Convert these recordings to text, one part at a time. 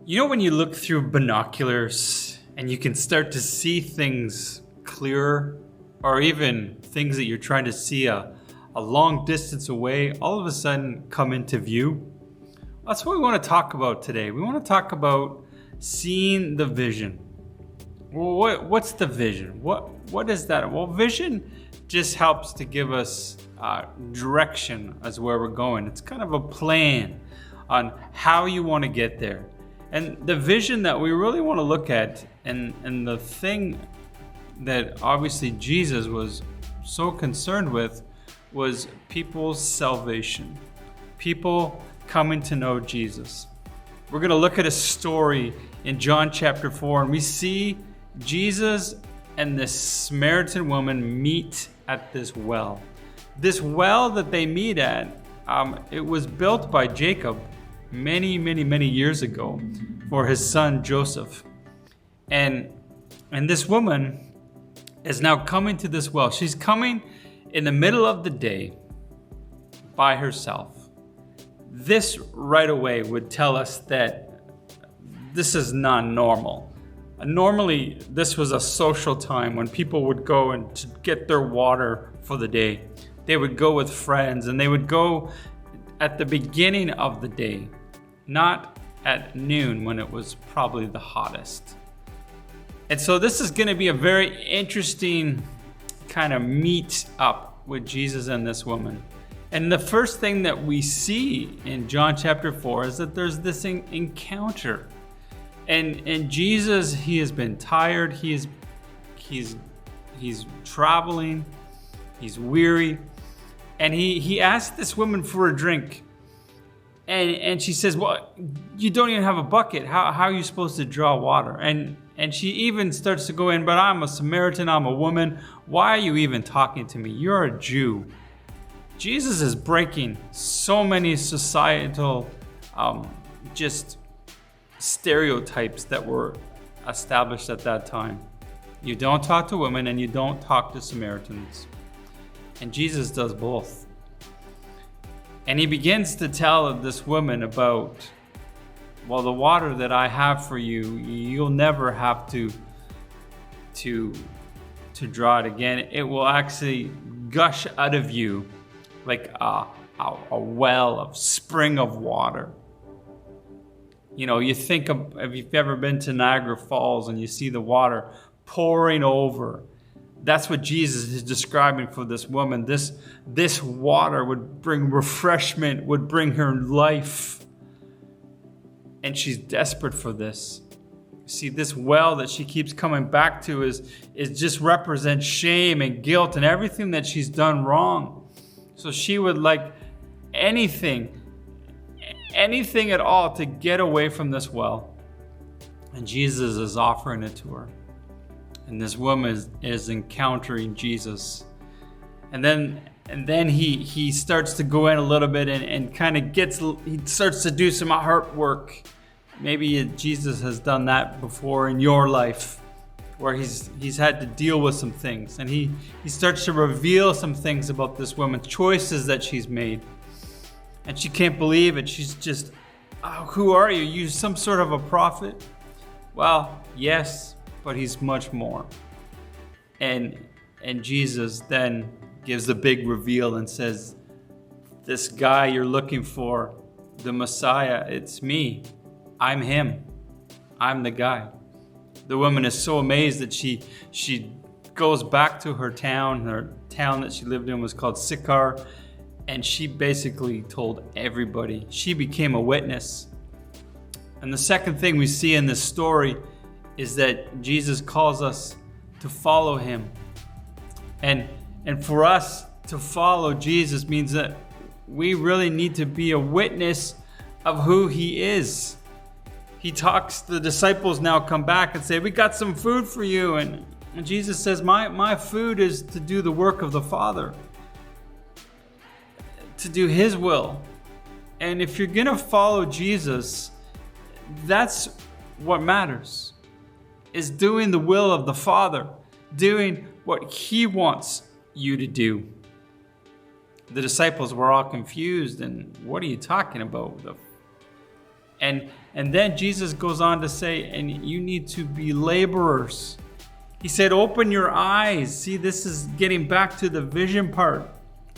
You know when you look through binoculars and you can start to see things clearer, or even things that you're trying to see a long distance away all of a sudden come into view? That's what we want to talk about today. We want to talk about seeing the vision. Well, what's the vision? What is that? Well, vision just helps to give us direction as where we're going. It's kind of a plan on how you want to get there. And the vision that we really want to look at, and the thing that obviously Jesus was so concerned with, was people's salvation. People coming to know Jesus. We're going to look at a story in John chapter 4, and we see Jesus and this Samaritan woman meet at this well. This well that they meet at, it was built by Jacob many years ago for his son Joseph. And this woman is now coming to this well. She's coming in the middle of the day by herself. This right away would tell us that this is not normal. Normally, this was a social time when people would go and to get their water for the day. They would go with friends, and they would go at the beginning of the day, not at noon when it was probably the hottest. And so this is going to be a very interesting kind of meet up with Jesus and this woman. And the first thing that we see in John chapter 4 is that there's this encounter. And Jesus, he has been tired. He's traveling. He's weary. And he asked this woman for a drink. And she says, well, you don't even have a bucket. How are you supposed to draw water? And she even starts to go in, but I'm a Samaritan, I'm a woman. Why are you even talking to me? You're a Jew. Jesus is breaking so many societal just stereotypes that were established at that time. You don't talk to women and you don't talk to Samaritans. And Jesus does both. And he begins to tell this woman about, well, the water that I have for you, you'll never have to draw it again. It will actually gush out of you like a well of spring of water. You know, you think of, if you've ever been to Niagara Falls and you see the water pouring over, that's what Jesus is describing for this woman. This water would bring refreshment, would bring her life. And she's desperate for this. See, this well that she keeps coming back to is just represents shame and guilt and everything that she's done wrong. So she would like anything at all to get away from this well. And Jesus is offering it to her. And this woman is encountering Jesus. And then he starts to go in a little bit and kind of he starts to do some heart work. Maybe Jesus has done that before in your life, where he's had to deal with some things. And he starts to reveal some things about this woman, choices that she's made. And she can't believe it. She's just, oh, who are you? You some sort of a prophet? Well, yes, but he's much more. And Jesus then gives the big reveal and says, this guy you're looking for, the Messiah, it's me. I'm him. I'm the guy. The woman is so amazed that she goes back to her town. Her town that she lived in was called Sychar. And she basically told everybody. She became a witness. And the second thing we see in this story is that Jesus calls us to follow him. And for us to follow Jesus means that we really need to be a witness of who he is. He talks, the disciples now come back and say, we got some food for you. And Jesus says, my food is to do the work of the Father, to do his will. And if you're going to follow Jesus, that's what matters, is doing the will of the Father, doing what he wants you to do. The disciples were all confused and what are you talking about? And then Jesus goes on to say, and you need to be laborers. He said, open your eyes. See, this is getting back to the vision part.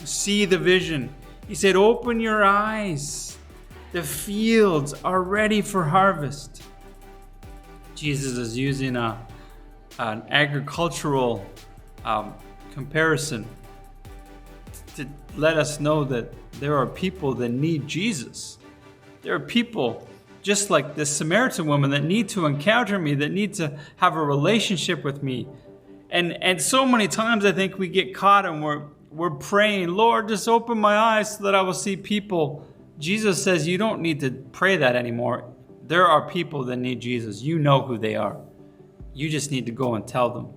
See the vision. He said, open your eyes. The fields are ready for harvest. Jesus is using an agricultural comparison to let us know that there are people that need Jesus. There are people just like this Samaritan woman that need to encounter me, that need to have a relationship with me. And so many times I think we get caught and we're praying, Lord, just open my eyes so that I will see people. Jesus says you don't need to pray that anymore. There are people that need Jesus. You know who they are. You just need to go and tell them.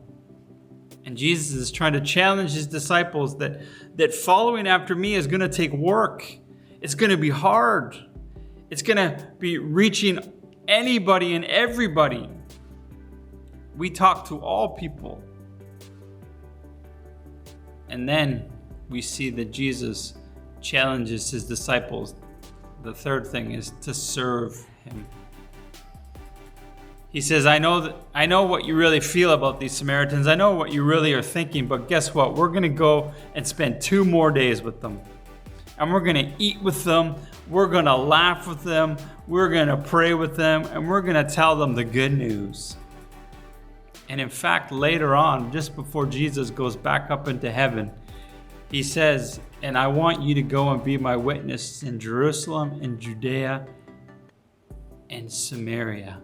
And Jesus is trying to challenge his disciples that following after me is going to take work. It's going to be hard. It's going to be reaching anybody and everybody. We talk to all people. And then we see that Jesus challenges his disciples. The third thing is to serve him. He says, I know what you really feel about these Samaritans. I know what you really are thinking, but guess what? We're going to go and spend 2 more days with them. And we're going to eat with them. We're going to laugh with them. We're going to pray with them. And we're going to tell them the good news. And in fact, later on, just before Jesus goes back up into heaven, he says, and I want you to go and be my witness in Jerusalem and Judea and Samaria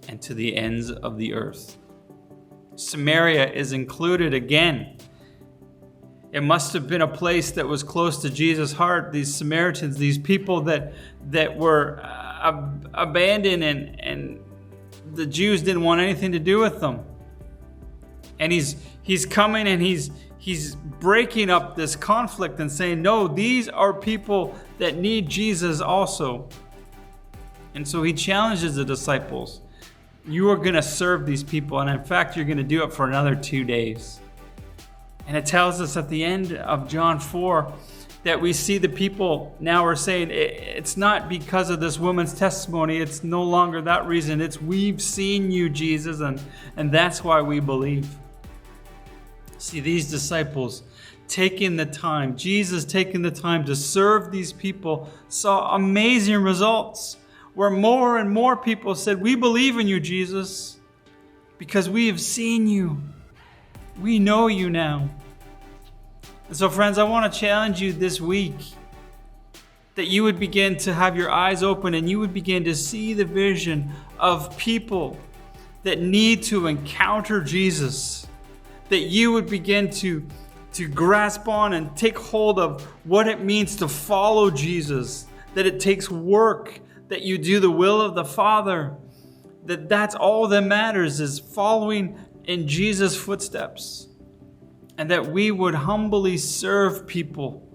and to the ends of the earth. Samaria is included again. It must have been a place that was close to Jesus' heart. These Samaritans, these people that were abandoned and the Jews didn't want anything to do with them. And he's coming and he's breaking up this conflict and saying, no, these are people that need Jesus also. And so he challenges the disciples. You are going to serve these people. And in fact, you're going to do it for another 2 days. And it tells us at the end of John 4 that we see the people now are saying it's not because of this woman's testimony. It's no longer that reason. It's we've seen you, Jesus, and that's why we believe. See, these disciples taking the time, Jesus taking the time to serve these people, saw amazing results where more and more people said, we believe in you, Jesus, because we have seen you. We know you now. And so, friends, I want to challenge you this week that you would begin to have your eyes open and you would begin to see the vision of people that need to encounter Jesus, that you would begin to grasp on and take hold of what it means to follow Jesus, that it takes work, that you do the will of the Father, that's all that matters is following in Jesus' footsteps, and that we would humbly serve people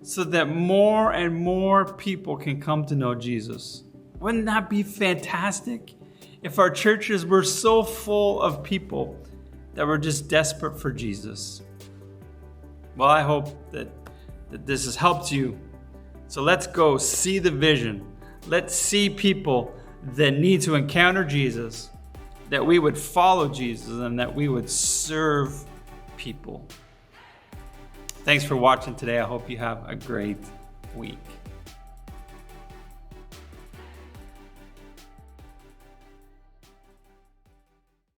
so that more and more people can come to know Jesus. Wouldn't that be fantastic if our churches were so full of people that were just desperate for Jesus? Well, I hope that this has helped you. So let's go see the vision. Let's see people that need to encounter Jesus, that we would follow Jesus, and that we would serve people. Thanks for watching today. I hope you have a great week.